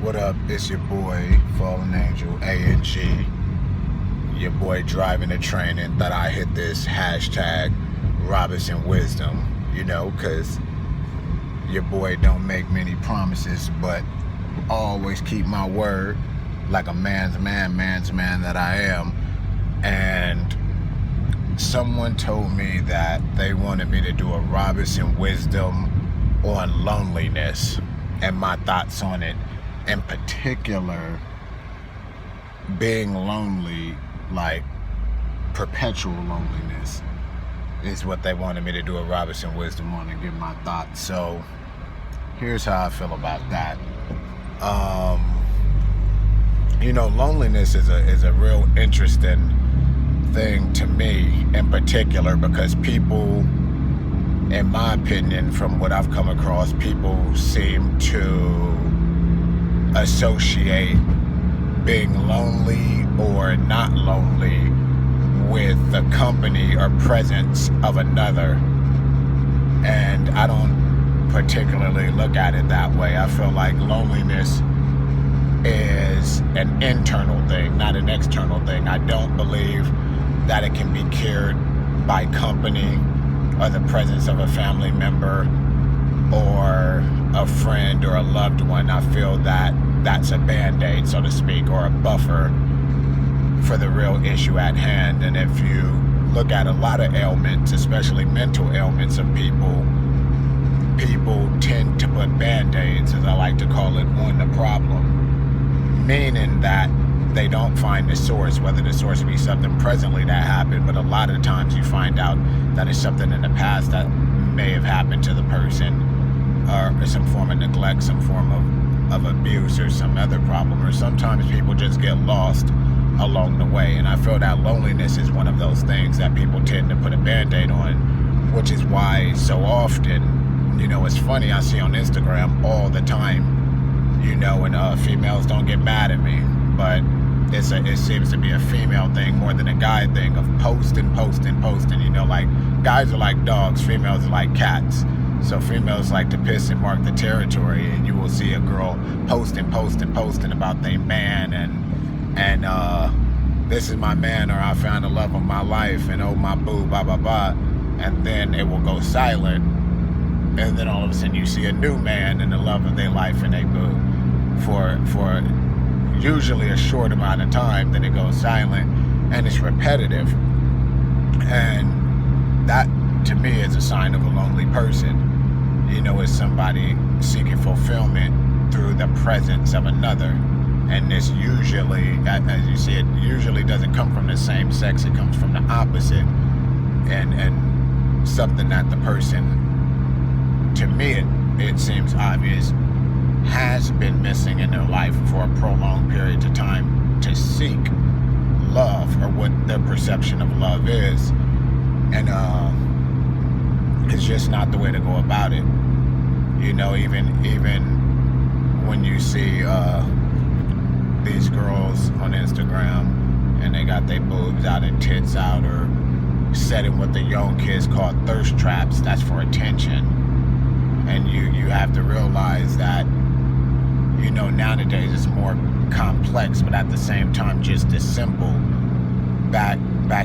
What up? It's your boy, Fallen Angel, ANG. Your boy driving the train and thought I hit this hashtag Robinson Wisdom, because your boy don't make many promises, but always keep my word like a man's man that I am. And someone told me that they wanted me to do a Robinson Wisdom on loneliness and my thoughts on it. In particular, being lonely, like perpetual loneliness, is what they wanted me to do a Robinson Wisdom on and give my thoughts. So here's how I feel about that. Loneliness is a real interesting thing to me in particular, because people, in my opinion, from what I've come across, people seem to associate being lonely or not lonely with the company or presence of another. And I don't particularly look at it that way. I feel like loneliness is an internal thing, not an external thing. I don't believe that it can be cured by company or the presence of a family member or a friend or a loved one. I feel that that's a band-aid, so to speak, or a buffer for the real issue at hand. And if you look at a lot of ailments, especially mental ailments of people tend to put band-aids, as I like to call it, on the problem, meaning that they don't find the source, whether the source be something presently that happened, but a lot of times you find out that it's something in the past that may have happened to the person, or some form of neglect, some form of abuse, or some other problem. Or sometimes people just get lost along the way. And I feel that loneliness is one of those things that people tend to put a band-aid on, which is why so often, it's funny, I see on Instagram all the time, and females don't get mad at me, but it seems to be a female thing more than a guy thing of posting. Like, guys are like dogs, females are like cats. So females like to piss and mark the territory, and you will see a girl posting about their man and this is my man, or I found the love of my life, and oh my boo, blah blah blah, and then it will go silent, and then all of a sudden you see a new man and the love of their life and they boo for usually a short amount of time, then it goes silent, and it's repetitive, and that to me is a sign of a lonely person. It's somebody seeking fulfillment through the presence of another. And this usually, as you see, it usually doesn't come from the same sex, it comes from the opposite. And something that the person, to me, it seems obvious, has been missing in their life for a prolonged period of time, to seek love, or what their perception of love is. And it's just not the way to go about it. Even when you see these girls on Instagram and they got their boobs out and tits out, or setting what the young kids call thirst traps, that's for attention. And you have to realize that, nowadays it's more complex, but at the same time just as simple. Back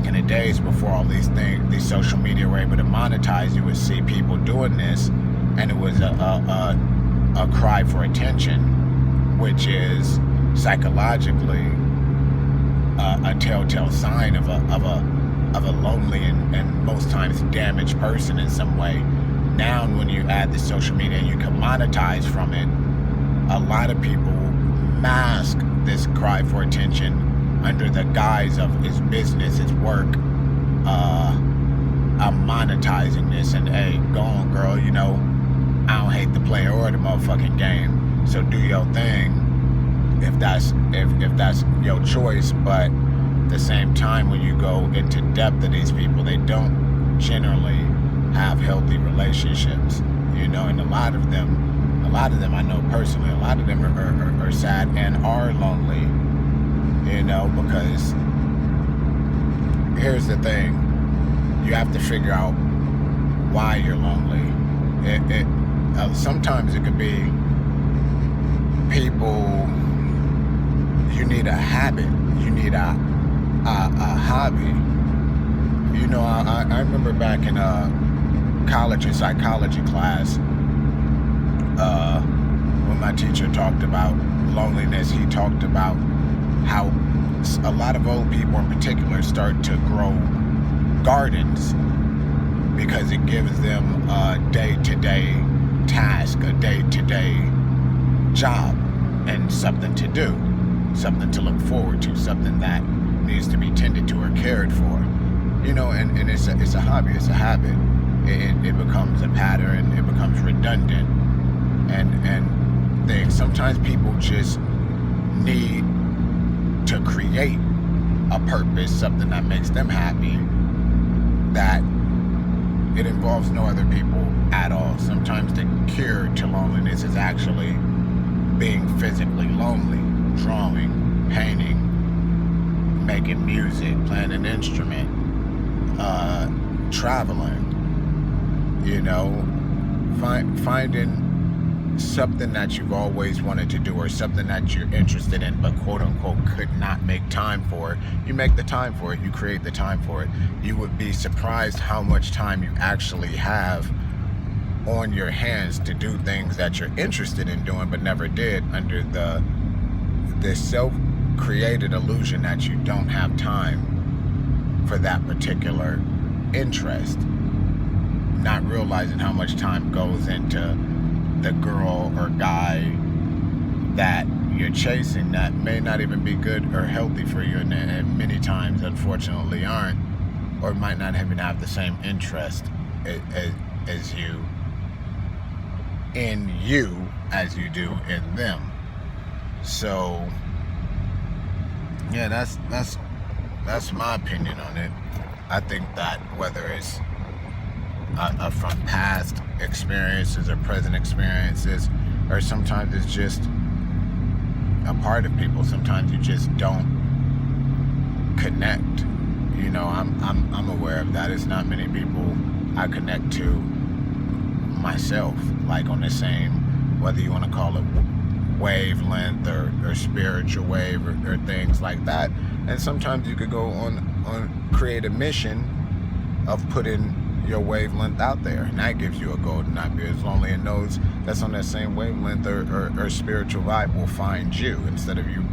in the days before all these things, these social media were able to monetize, you would see people doing this, and it was a cry for attention, which is psychologically a telltale sign of a lonely and most times damaged person in some way. Now, when you add the social media and you can monetize from it, a lot of people mask this cry for attention under the guise of his business, his work. I'm monetizing this, and hey, go on, girl, I don't hate the player or the motherfucking game, so do your thing if that's your choice. But at the same time, when you go into depth of these people, they don't generally have healthy relationships, and a lot of them I know personally, a lot of them are sad and are lonely, because here's the thing, you have to figure out why you're lonely. Sometimes it could be people you need a habit. You need a hobby. You know, I remember back in college in psychology class, when my teacher talked about loneliness, he talked about how a lot of old people in particular start to grow gardens because it gives them a day-to-day task, a day-to-day job, and something to do, something to look forward to, something that needs to be tended to or cared for. You know, and it's a hobby, it's a habit. It becomes a pattern, it becomes redundant, and things. Sometimes people just need to create a purpose, something that makes them happy, that it involves no other people at all. Sometimes the cure to loneliness is actually being physically lonely, drawing, painting, making music, playing an instrument, traveling, you know, finding something that you've always wanted to do or something that you're interested in but quote unquote could not make time for. You make the time for it, you create the time for it. You would be surprised how much time you actually have on your hands to do things that you're interested in doing but never did, under the self-created illusion that you don't have time for that particular interest, not realizing how much time goes into the girl or guy that you're chasing that may not even be good or healthy for you, and many times unfortunately aren't, or might not even have the same interest as you in you as you do in them. So yeah, that's my opinion on it. I think that whether it's from past experiences or present experiences, or sometimes it's just a part of people. Sometimes you just don't connect. You know, I'm aware of that. It's not many people I connect to myself, like on the same, whether you want to call it wavelength or spiritual wave or things like that. And sometimes you could go on create a mission of putting your wavelength out there, and that gives you a goal to not be as lonely, and those that's on that same wavelength or spiritual vibe will find you, instead of you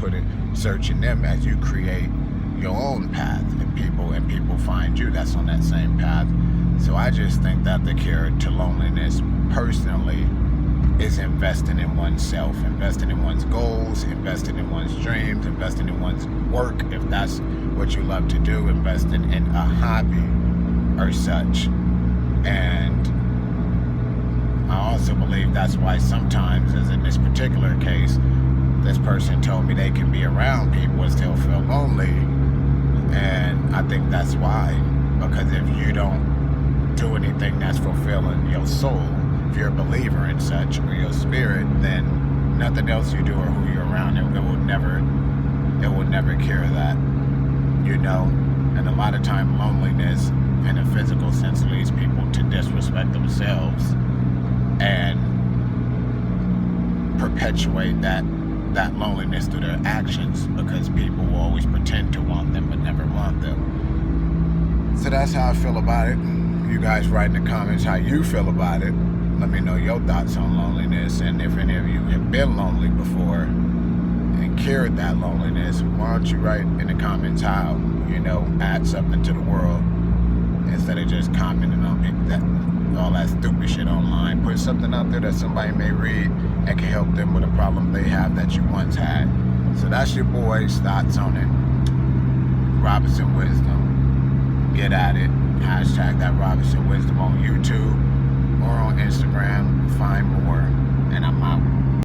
searching them, as you create your own path, and people find you that's on that same path. So I just think that the cure to loneliness personally is investing in oneself, investing in one's goals, investing in one's dreams, investing in one's work if that's what you love to do, investing in a hobby or such. And I also believe that's why sometimes, as in this particular case, this person told me they can be around people and still feel lonely. And I think that's why, because if you don't do anything that's fulfilling your soul, if you're a believer in such, or your spirit, then nothing else you do or who you're around, it will never cure that, you know. And a lot of time loneliness in a physical sense leads people to disrespect themselves and perpetuate that loneliness through their actions, because people will always pretend to want them but never want them. So that's how I feel about it. You guys write in the comments how you feel about it. Let me know your thoughts on loneliness, and if any of you have been lonely before and cured that loneliness, why don't you write in the comments how, you know, add something to the world instead of just commenting on all that stupid shit online. Put something out there that somebody may read and can help them with a problem they have that you once had. So that's your boy's thoughts on it. Robinson Wisdom. Get at it. Hashtag that Robinson Wisdom on YouTube or on Instagram. Find more. And I'm out.